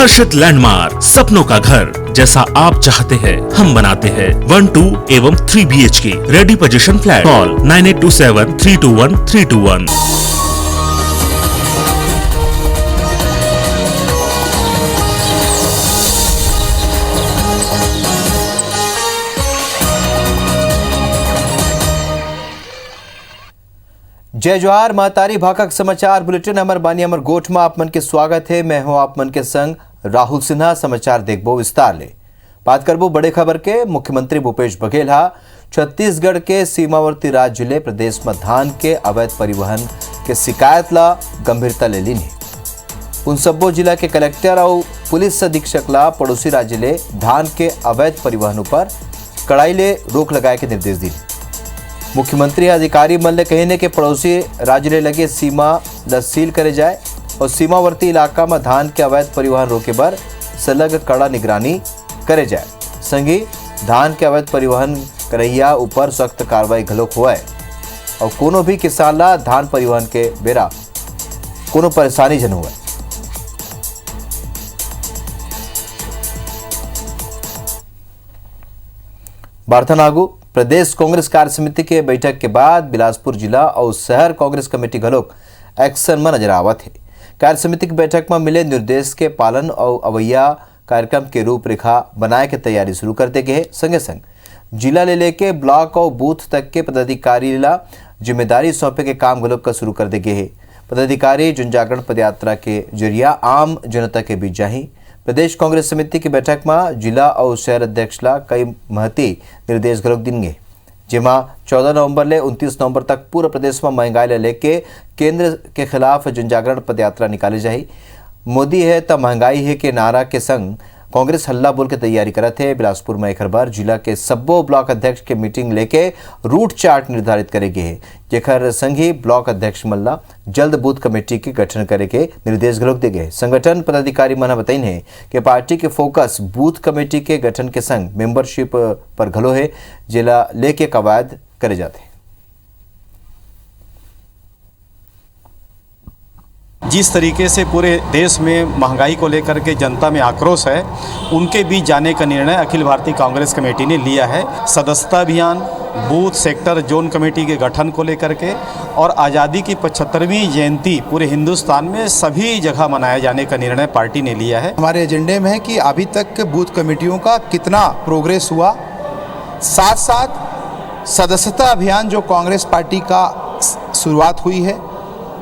आकर्षित लैंडमार्क, सपनों का घर जैसा आप चाहते हैं हम बनाते हैं। 1, 2 एवं 3 BHK ready position flat. Call 9827321321। जय जोहार महतारी भाकक समाचार बुलेटिन अमर बानी अमर गोठ में आप मन के स्वागत है। मैं हूं आप मन के संग राहुल सिन्हा। समाचार देखबो विस्तार ले। बात करबो बड़े खबर के। मुख्यमंत्री भूपेश बघेल छत्तीसगढ़ के सीमावर्ती राज्य ले प्रदेश में धान के अवैध परिवहन के शिकायत ला गंभीरता ले ली। उन सब्बो जिला के कलेक्टर और पुलिस अधीक्षक ला पड़ोसी राज्य ले धान के अवैध परिवहन पर कड़ाई ले रोक लगाए के निर्देश दी। मुख्यमंत्री अधिकारी मन ने कहने के पड़ोसी राज्य ले लगे सीमा ल सील करे जाए और सीमावर्ती इलाका में धान के अवैध परिवहन रोके बर सलग कड़ा निगरानी करे जाए। संगी धान के अवैध परिवहन करैया ऊपर सख्त कार्रवाई घलोक हुआ और कोनो भी किसान ला धान परिवहन के बेरा कोनो परेशानी जन हुआ। बार्थनागु प्रदेश कांग्रेस कार्य समिति के बैठक के बाद बिलासपुर जिला और शहर कांग्रेस कमेटी घलोक एक्शन में नजर आवत है। कार्य समिति की बैठक में मिले निर्देश के पालन और अवैया कार्यक्रम के रूपरेखा बनाए के तैयारी शुरू करते गए। संगे संग जिला ले लेके ब्लॉक और बूथ तक के पदाधिकारी ला जिम्मेदारी सौंपे के काम घलोक का शुरू कर दे गए। पदाधिकारी जन जागरण पदयात्रा के जरिया आम जनता के बीच जाही। प्रदेश कांग्रेस समिति की बैठक में जिला और शहर अध्यक्ष ला कई महती निर्देश घलोक देंगे, जिमा 14 नवंबर ले 29 नवंबर तक पूरा प्रदेश में महंगाई ले लेके केंद्र के खिलाफ जन जागरण पदयात्रा निकाली जाही। मोदी है तब महंगाई है के नारा के संग कांग्रेस हल्ला बोल के तैयारी करत है। बिलासपुर में एक बार जिला के सब्बो ब्लॉक अध्यक्ष के मीटिंग लेके रूट चार्ट निर्धारित करेगे है, जेकर संग ही ब्लॉक अध्यक्ष मल्ला जल्द बूथ कमेटी के गठन करे के निर्देश घलोक दे गए। संगठन पदाधिकारी मन बताइन है कि पार्टी के फोकस बूथ कमेटी के गठन के संग मेंबरशिप पर घलो है, जिला लेके कवायद करे जाते हैं। जिस तरीके से पूरे देश में महंगाई को लेकर के जनता में आक्रोश है, उनके बीच जाने का निर्णय अखिल भारतीय कांग्रेस कमेटी ने लिया है। सदस्यता अभियान, बूथ सेक्टर जोन कमेटी के गठन को लेकर के और आज़ादी की 75वीं जयंती पूरे हिंदुस्तान में सभी जगह मनाए जाने का निर्णय पार्टी ने लिया है। हमारे एजेंडे में है कि अभी तक बूथ कमेटियों का कितना प्रोग्रेस हुआ, साथ साथ सदस्यता अभियान जो कांग्रेस पार्टी का शुरुआत हुई है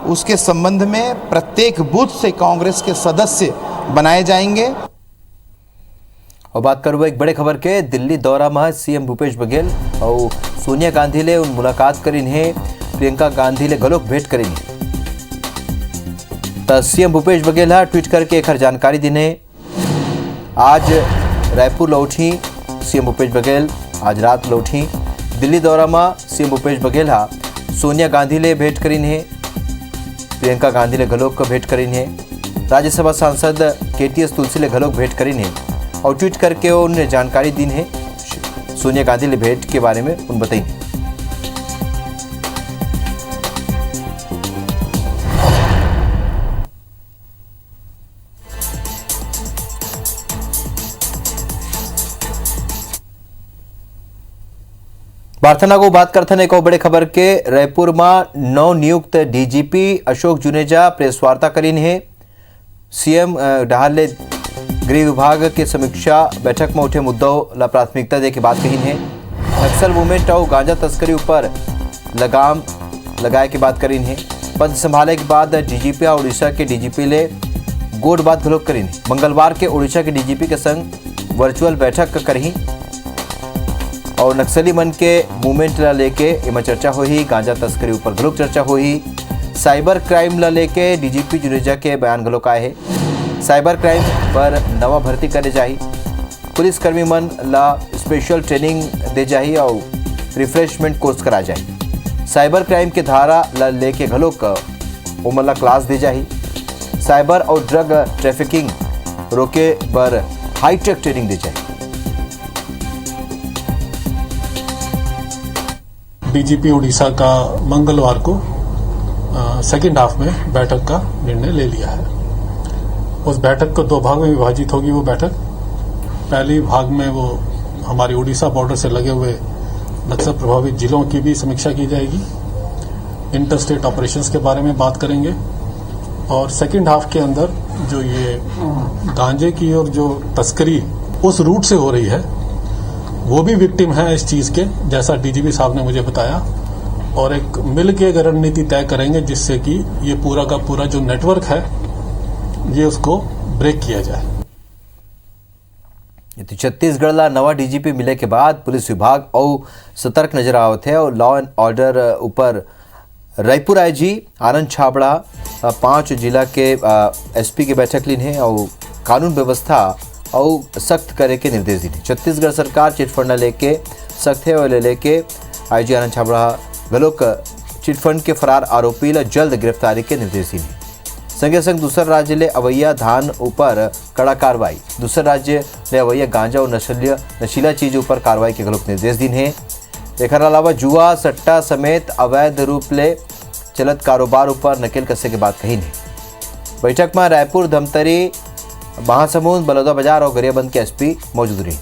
उसके संबंध में प्रत्येक बूथ से कांग्रेस के सदस्य बनाए जाएंगे। और बात करूँ एक बड़े खबर के। दिल्ली दौरा में सीएम भूपेश बघेल और सोनिया गांधी ले उन मुलाकात करीन है, प्रियंका गांधी ले गलोक भेंट करीन है। तो सीएम भूपेश बघेल ट्वीट करके एक जानकारी दिने। आज रायपुर लौटी सीएम भूपेश बघेल, आज रात लौटी। दिल्ली दौरा में सीएम भूपेश बघेल सोनिया गांधी ले भेंट करीन है, प्रियंका गांधी ले घलोक का भेंट करीन है। राज्यसभा सांसद KTS तुलसी ले घलोक भेंट करीन है और ट्वीट करके उन्हें जानकारी दी है सोनिया गांधी ले भेंट के बारे में उन बताई। प्रार्थना को बात करते हैं एक बड़े खबर के। रायपुर में नव नियुक्त DGP अशोक जुनेजा प्रेस वार्ता करीन है। सीएम डहाल ले गृह विभाग के समीक्षा बैठक में उठे मुद्दों ला प्राथमिकता दे के बात कही है। नक्सल मूवमेंट और गांजा तस्करी ऊपर लगाम लगाए की बात करीन है। पद संभाले के बाद DGP और उड़ीसा के DGP ले गोड बात घलोक करीन है। मंगलवार के उड़ीसा के DGP के संग वर्चुअल बैठक करी और नक्सली मन के मूवमेंट ला लेके इमा चर्चा हुई। गांजा तस्करी ऊपर घलोक चर्चा हुई। साइबर क्राइम ला लेके DGP जुनेजा के बयान घलोक आए हैं। साइबर क्राइम पर नवा भर्ती करे जाही, पुलिसकर्मी मन ला स्पेशल ट्रेनिंग दे जाही और रिफ्रेशमेंट कोर्स करा जाही। साइबर क्राइम के धारा ला लेके घलोक ओमन ला क्लास दे जाही। साइबर और ड्रग ट्रैफिकिंग रोके बर हाईटेक ट्रेनिंग दे जाही। DGP उड़ीसा का मंगलवार को सेकेंड हाफ में बैठक का निर्णय ले लिया है उस बैठक को 2 भाग में विभाजित होगी। वो बैठक पहली भाग में वो हमारी उड़ीसा बॉर्डर से लगे हुए नक्सल प्रभावित जिलों की भी समीक्षा की जाएगी, इंटर स्टेट ऑपरेशंस के बारे में बात करेंगे, और सेकेंड हाफ के अंदर जो ये गांजे की और जो तस्करी उस रूट से हो रही है वो भी विक्टिम है इस चीज के, जैसा डीजीपी साहब ने मुझे बताया, और एक मिल के रणनीति तय करेंगे जिससे कि ये पूरा का पूरा जो नेटवर्क है ये उसको ब्रेक किया जाए। छत्तीसगढ़ ला नवा डीजीपी मिले के बाद पुलिस विभाग और सतर्क नजर आवत है और लॉ एंड ऑर्डर ऊपर रायपुर आईजी आनंद छाबड़ा 5 जिला के एसपी की बैठक ली है और कानून व्यवस्था और सख्त करे के निर्देश दिए। छत्तीसगढ़ सरकार चिटफंड लेके सख्त है और लेके आईजी आनंद छाबड़ा गलोक चिटफंड के फरार आरोपी ला जल्द गिरफ्तारी के निर्देश दिए। संगे संग दूसर राज्य ले अवैया धान ऊपर कड़ा कार्रवाई, दूसर राज्य ले अवैया गांजा और नशीला चीज ऊपर कार्रवाई के गलोक निर्देश दिन है। एक अलावा जुआ सट्टा समेत अवैध रूप ले चलत कारोबार ऊपर नकेल कसे के बात कही नहीं। बैठक में रायपुर, धमतरी, महासमुंद, बलौदा बाजार और गरियाबंद के एसपी मौजूद रही।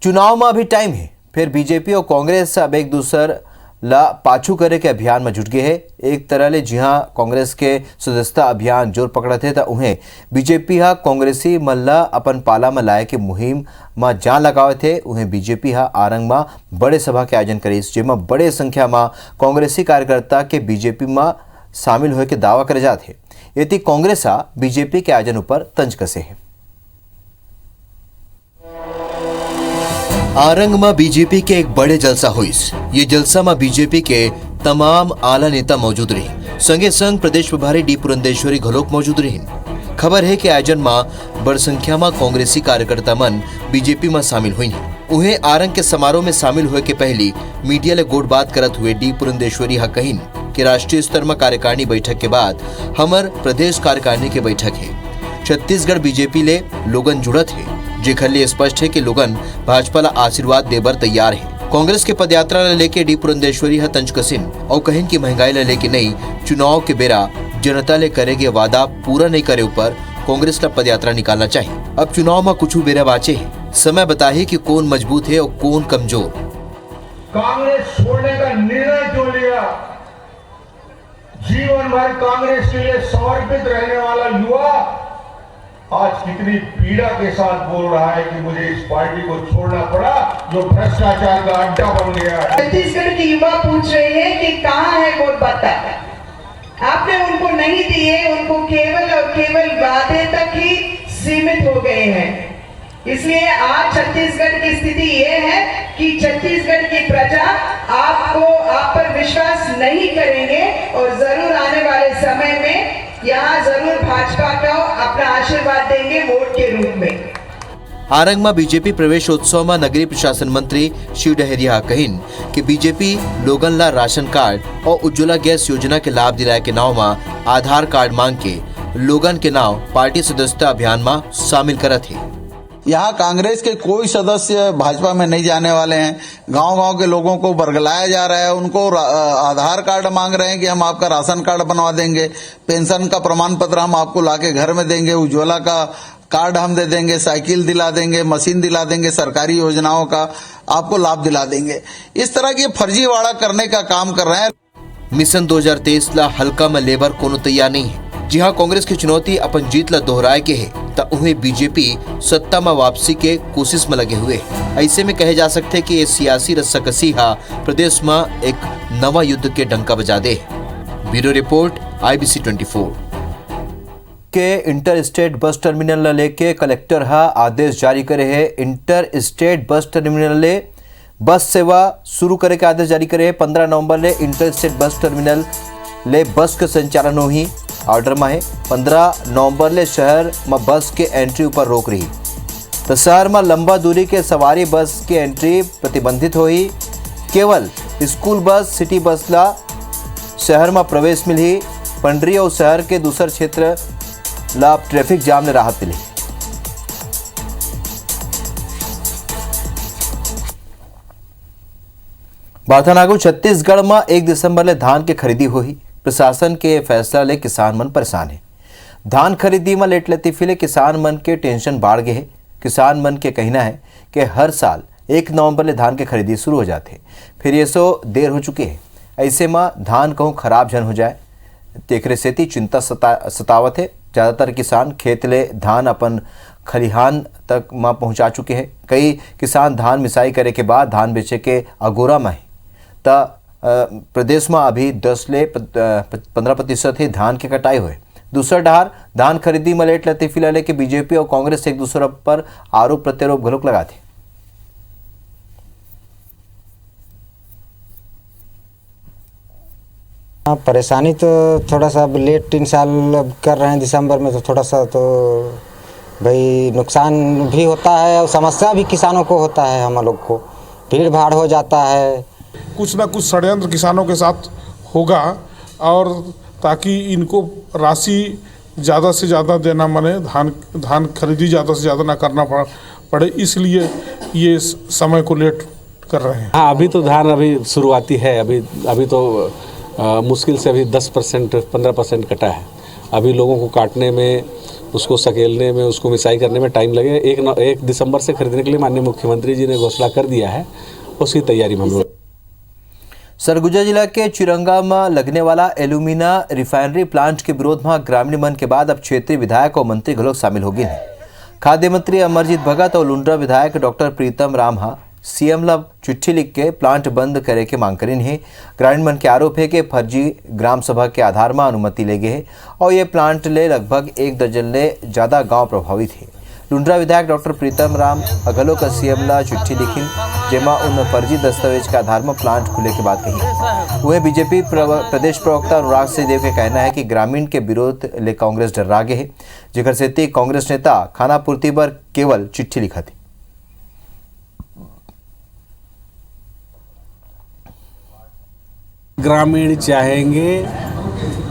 चुनाव में अभी टाइम है, फिर बीजेपी और कांग्रेस अब एक दूसर ला पाछू करे के अभियान में जुट गए है। एक तरह ले जहां कांग्रेस के सदस्यता अभियान जोर पकड़ा थे, उन्हें बीजेपी हा कांग्रेसी मल्ला अपन पाला में लाए के मुहिम में जान लगावे थे। उन्हें बीजेपी हा आरंग में बड़े सभा के आयोजन करे, जिसमें बड़े संख्या में कांग्रेसी कार्यकर्ता के बीजेपी में शामिल होए के दावा करे जाते। यदि कांग्रेस हा बीजेपी के आयोजन ऊपर तंज कसे है। आरंग में बीजेपी के एक बड़े जलसा हुई। ये जलसा में बीजेपी के तमाम आला नेता मौजूद रहे, संगे संग प्रदेश प्रभारी डी पुरंदेश्वरी घलोक मौजूद रहे। खबर है कि आयोजन में बड़ संख्या में कांग्रेसी कार्यकर्ता मन बीजेपी में शामिल हुई। उन्हें आरंग के समारोह में शामिल हुए के पहली मीडिया ले गोट बात करत हुए डी पुरंदेश्वरी हा कहिन कि राष्ट्रीय स्तर में कार्यकारिणी बैठक के बाद हमर प्रदेश कार्यकारिणी के बैठक है। छत्तीसगढ़ बीजेपी ले लोगन जुड़त है, जेखर लिए स्पष्ट है कि लोगन भाजपा ला आशीर्वाद देबर तैयार है। कांग्रेस के पदयात्रा ला लेके डी पुरंदेश्वरी हा तंज कसिन और कहिन की महंगाई ला लेके नहीं, चुनाव के बेरा जनता ले करेगे वादा पूरा नहीं करे ऊपर कांग्रेस ला पदयात्रा निकालना चाहिए। अब चुनाव में कुछ बेरा बाचे है, समय बताइए कि कौन मजबूत है और कौन कमजोर। कांग्रेस छोड़ने का निर्णय जो लिया, जीवन भर कांग्रेस के लिए समर्पित रहने वाला युवा आज कितनी पीड़ा के साथ बोल रहा है कि मुझे इस पार्टी को छोड़ना पड़ा जो भ्रष्टाचार का अड्डा बन गया है। छत्तीसगढ़ की युवा पूछ रहे हैं कि कहाँ है वोट पत्ता। आपने उनको नहीं दिए, उनको केवल और केवल वादे तक ही सीमित हो गए हैं। इसलिए आज छत्तीसगढ़ की स्थिति ये है कि छत्तीसगढ़ की प्रजा आप पर विश्वास नहीं करेंगे और जरूर आने वाले समय में यहाँ जरूर भाजपा को अपना आशीर्वाद देंगे वोट के रूप में। आरंग में बीजेपी प्रवेश उत्सव में नगरीय प्रशासन मंत्री शिव डहरिया कहिन कि बीजेपी लोगन ला राशन कार्ड और उज्ज्वला गैस योजना के लाभ दिलाए के नाव में आधार कार्ड मांग के लोगन के नाव पार्टी सदस्यता अभियान में शामिल करत है। यहाँ कांग्रेस के कोई सदस्य भाजपा में नहीं जाने वाले हैं। गांव-गांव के लोगों को बरगलाया जा रहा है, उनको आधार कार्ड मांग रहे हैं कि हम आपका राशन कार्ड बनवा देंगे, पेंशन का प्रमाण पत्र हम आपको लाके घर में देंगे, उज्ज्वला का कार्ड हम दे देंगे, साइकिल दिला देंगे, मशीन दिला देंगे, सरकारी योजनाओं का आपको लाभ दिला देंगे। इस तरह की फर्जीवाड़ा करने का काम कर रहे हैं। मिशन 2023 ला हल्का में लेबर कोनो तैयार नहीं है। जी हाँ, कांग्रेस की चुनौती अपन जीत ला दोहराए के है तो उन्हें बीजेपी सत्ता में वापसी के कोशिश में लगे हुए। ऐसे में कहे जा सकते कि ये सियासी रस्साकसी हा प्रदेश में एक नवा युद्ध के डंका बजा दे। Bureau report IBC 24। के इंटर स्टेट बस टर्मिनल लेके कलेक्टर हा आदेश जारी करे है। इंटर स्टेट बस टर्मिनल ले बस सेवा शुरू करे के आदेश जारी करे है। 15 नवंबर ले इंटर स्टेट बस टर्मिनल ले बस के संचालन हो ही ऑर्डर में है। 15 नवंबर ले शहर में बस के एंट्री ऊपर रोक रही, तो शहर में लंबा दूरी के सवारी बस की एंट्री प्रतिबंधित हो ही। केवल स्कूल बस, सिटी बस ला शहर में प्रवेश मिली। पंडरी और शहर के दूसर क्षेत्र ला ट्रैफिक जाम ने राहत मिली। बारथानागु छत्तीसगढ़ में 1 दिसंबर ले धान के खरीदी हुई। प्रशासन के फैसला ले किसान मन परेशान है। धान खरीदी में लेट लतीफी ले किसान मन के टेंशन बढ़ गए है। किसान मन के कहना है कि हर साल 1 नवंबर ले धान के खरीदी शुरू हो जाते, फिर ये सो देर हो चुके हैं। ऐसे में धान कहूँ खराब जन हो जाए तेकरे सेती चिंता सतावत है। ज़्यादातर किसान खेत ले धान अपन खलिहान तक में पहुंचा चुके हैं। कई किसान धान मिसाई करे के बाद धान बेचे के अगोरा में है। प्रदेश में अभी 10 ले 15% ही धान के कटाई हुए। दूसरा डहार धान खरीदी में लेट लतीफी ले के बीजेपी और कांग्रेस एक दूसरे पर आरोप प्रत्यारोप घलोक लगाते। हाँ, परेशानी तो थोड़ा सा अब लेट 3 साल कर रहे हैं दिसंबर में, तो थोड़ा सा तो भाई नुकसान भी होता है और समस्या भी किसानों को होता है। हम लोग को भीड़ भाड़ हो जाता है। कुछ ना कुछ षड्यंत्र किसानों के साथ होगा और ताकि इनको राशि ज़्यादा से ज़्यादा देना, माने धान खरीदी ज़्यादा से ज़्यादा ना करना पड़े, इसलिए ये समय को लेट कर रहे हैं। हाँ, अभी तो धान अभी शुरुआती है। अभी तो मुश्किल से अभी 10% 15% कटा है। अभी लोगों को काटने में, उसको सकेलने में, उसको मिसाई करने में टाइम लगे। 1 दिसंबर से खरीदने के लिए माननीय मुख्यमंत्री जी ने घोषणा कर दिया है, उसकी तैयारी में हम लोग। सरगुजा जिला के चिरंगा में लगने वाला एल्यूमिना रिफाइनरी प्लांट के विरोध में ग्रामीण मन के बाद अब क्षेत्रीय विधायक और मंत्री घलोक शामिल हो गए हैं। खाद्य मंत्री अमरजीत भगत और लुंड्रा विधायक डॉक्टर प्रीतम राम सीएम ला चिट्ठी लिख के प्लांट बंद करे के मांग करीन है। ग्रामीण मन के आरोप है कि फर्जी ग्राम सभा के आधार में अनुमति ले गए है और ये प्लांट ले लगभग 1 दर्जन ले ज़्यादा गांव प्रभावित है। लुंड्रा विधायक डॉक्टर प्रीतम राम अगलो का सीएम ला चिट्ठी लिखिन, जेमा उन फर्जी दस्तावेज के आधार में प्लांट खुले के बाद कही। वह बीजेपी प्रदेश प्रवक्ता अनुराग सिंहदेव का कहना है कि ग्रामीण के विरोध ले कांग्रेस डरा गए है, जेकर सेती कांग्रेस नेता खाना पूर्ति पर केवल चिट्ठी लिखा थी। ग्रामीण चाहेंगे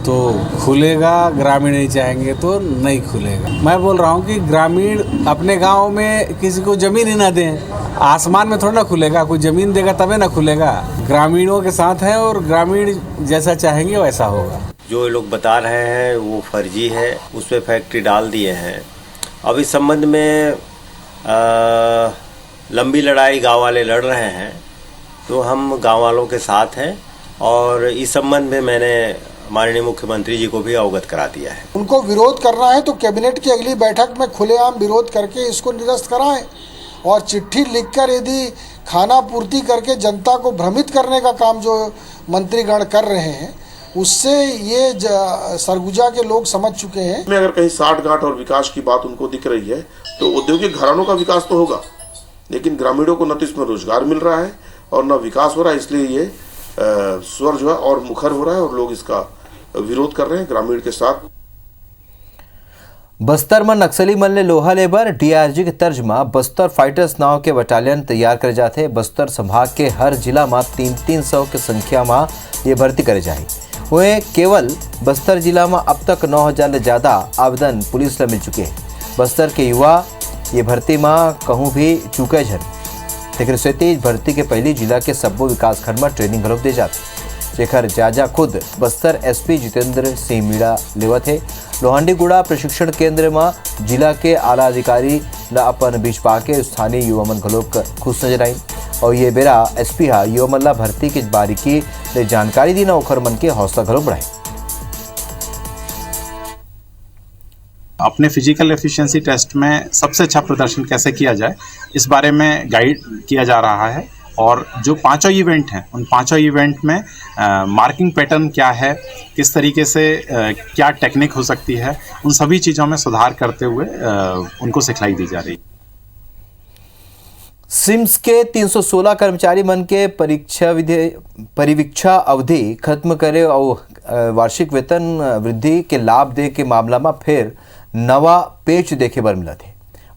तो खुलेगा, ग्रामीण नहीं चाहेंगे तो नहीं खुलेगा। मैं बोल रहा हूँ कि ग्रामीण अपने गांव में किसी को ज़मीन ही ना दें, आसमान में थोड़ा ना खुलेगा, कोई ज़मीन देगा तभी ना खुलेगा। ग्रामीणों के साथ है और ग्रामीण जैसा चाहेंगे वैसा होगा। जो ये लोग बता रहे हैं वो फर्जी है, उस पर फैक्ट्री डाल दिए हैं। अब इस संबंध में लंबी लड़ाई गाँव वाले लड़ रहे हैं, तो हम गाँव वालों के साथ हैं और इस संबंध में मैंने माननीय मुख्यमंत्री जी को भी अवगत करा दिया है। उनको विरोध करना है तो कैबिनेट की अगली बैठक में खुलेआम विरोध करके इसको निरस्त कराएं और चिट्ठी लिखकर यदि खाना पूर्ति करके जनता को भ्रमित करने का काम जो मंत्रीगण कर रहे हैं, उससे ये सरगुजा के लोग समझ चुके हैं। में अगर कहीं साठ गांठ और विकास की बात उनको दिख रही है तो औद्योगिक घरानों का विकास तो होगा, लेकिन ग्रामीणों को न तो इसमें रोजगार मिल रहा है और न विकास हो रहा है। इसलिए ये स्वर जो है और मुखर हो रहा है और लोग इसका विरोध कर रहे हैं ग्रामीण के साथ। बस्तर में नक्सली मन ले लोहा लेबर डीआरजी के तर्ज में बस्तर फाइटर्स नाव के बटालियन तैयार करे जाते। बस्तर संभाग के हर जिला में 300 के संख्या में ये भर्ती करे जाए। वह केवल बस्तर जिला में अब तक 9000 से ज़्यादा आवेदन पुलिस ले मिल चुके हैं। बस्तर के युवा ये भर्ती में कहूँ भी चुके झन, लेकिन तेज भर्ती के पहली जिला के सब्बो विकास खंड में ट्रेनिंग घलोक दे जाते, जेकर जायजा खुद बस्तर एसपी जितेंद्र सिंह मीणा लेवत है। लोहांडीगुड़ा प्रशिक्षण केंद्र में जिला के आला अधिकारी न अपन बीच पाके स्थानीय युवा मन घलोक खुश नजर आई और ये बेरा एसपी युवा मन ला भर्ती की बारीकी ले जानकारी दी न ओखर मन के हौसला घलोक बढ़ाई। अपने फिजिकल एफिशिएंसी टेस्ट में सबसे अच्छा प्रदर्शन कैसे किया जाए, इस बारे में गाइड किया जा रहा है। और जो 5 इवेंट हैं, उन 5 इवेंट में मार्किंग पैटर्न क्या है, किस तरीके से क्या टेक्निक हो सकती है, उन सभी चीज़ों में सुधार करते हुए उनको सिखलाई दी जा रही है। सिम्स के 316 कर्मचारी मन के परिवीक्षा अवधि खत्म करे और वार्षिक वेतन वृद्धि के लाभ दे के मामला में फिर नवा पेच देखे बर मिला थे।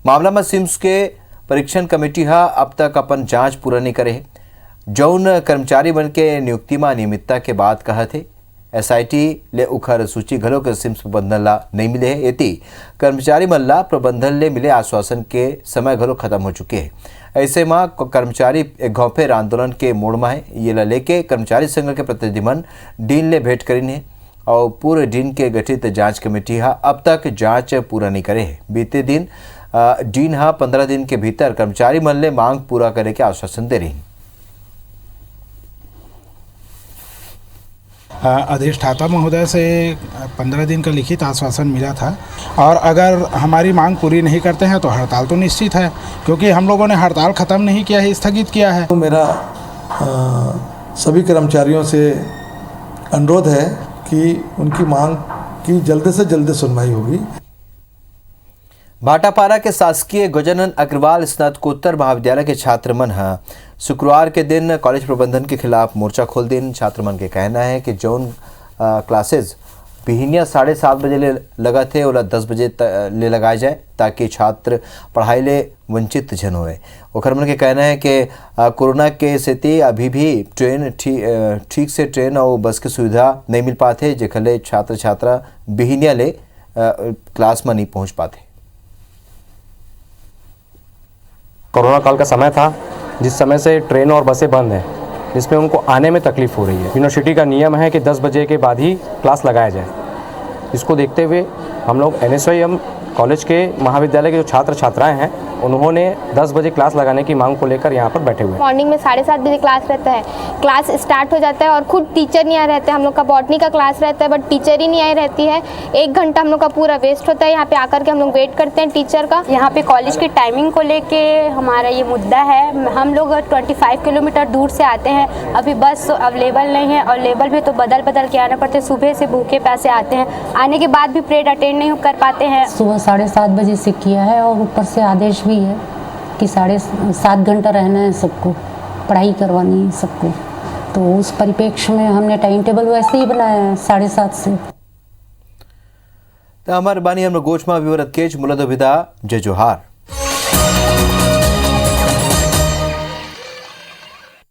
मामला में सिम्स के परीक्षण कमेटी अब तक अपन जांच पूरा नहीं करे। जौन कर्मचारी मन के नियुक्ति में अनियमितता के बाद कहा थे एसआईटी ले उखर सूची घलो के सिम्स प्रबंधन ला नहीं मिले है। एती कर्मचारी मन ला प्रबंधन ले मिले आश्वासन के समय घलो खत्म हो चुके हैं। ऐसे में कर्मचारी एक घौफेर आंदोलन के मोड़ में है। ये ला लेके कर्मचारी संघ के प्रतिनिधि मन डीन ले भेंट करीन है और पूरे डीन के गठित जांच कमेटी अब तक जांच पूरा नहीं करे है। बीते दिन डीन 15 दिन के भीतर कर्मचारी मन ले मांग पूरा करे के आश्वासन दे रही। अधिष्ठाता महोदय से 15 दिन का लिखित आश्वासन मिला था और अगर हमारी मांग पूरी नहीं करते हैं तो हड़ताल तो निश्चित है, क्योंकि हम लोगों ने हड़ताल ख़त्म नहीं किया है, स्थगित किया है। तो मेरा सभी कर्मचारियों से अनुरोध है कि उनकी मांग की जल्द से जल्द सुनवाई होगी। भाटापारा के शासकीय गजानन अग्रवाल स्नातकोत्तर महाविद्यालय के छात्र मन शुक्रवार के दिन कॉलेज प्रबंधन के खिलाफ मोर्चा खोल दिन। छात्र मन के कहना है कि जौन क्लासेज बिहनिया 7:30 बजे ले लगा थे ओला 10 बजे ले लगाए जाए ताकि छात्र पढ़ाई ले वंचित जन होए। ओखर मन के कहना है कि कोरोना के स्थिति अभी भी ट्रेन ठीक से ट्रेन और बस की सुविधा नहीं मिल पाते, जेखर ले छात्र छात्रा बिहनिया ले क्लास में नहीं पहुँच पाते। कोरोना काल का समय था जिस समय से ट्रेन और बसें बंद हैं, जिसमें उनको आने में तकलीफ हो रही है। यूनिवर्सिटी का नियम है कि 10 बजे के बाद ही क्लास लगाया जाए। इसको देखते हुए हम लोग NSYM कॉलेज के महाविद्यालय के जो छात्र छात्राएं हैं उन्होंने 10 बजे क्लास लगाने की मांग को लेकर यहाँ पर बैठे हुए। मॉर्निंग में 7:30 बजे क्लास रहता है, क्लास स्टार्ट हो जाता है और खुद टीचर नहीं आए रहते हैं। हम लोग का बॉटनी का क्लास रहता है बट टीचर ही नहीं आई रहती है। 1 घंटा हम लोग का पूरा वेस्ट होता है। यहाँ पे आकर के हम लोग वेट करते हैं टीचर का। यहाँ पे कॉलेज की टाइमिंग को लेके हमारा ये मुद्दा है। हम लोग 25 किलोमीटर दूर से आते हैं, अभी बस अवेलेबल नहीं है और लेवल भी तो बदल के आना पड़ते हैं। सुबह से भूखे प्यासे आते हैं, आने के बाद भी परेड अटेंड नहीं कर पाते हैं। सुबह 7:30 बजे से किया है और ऊपर से आदेश भी है कि 7.5 घंटा रहना है सबको, पढ़ाई करवानी है सबको। तो उस परिप्रेक्ष्य में हमने टाइम टेबल वैसे ही बनाया है 7:30 से। तो हमारे बानी हम गोच में विवरत केज मुलद विदा जय जोहार।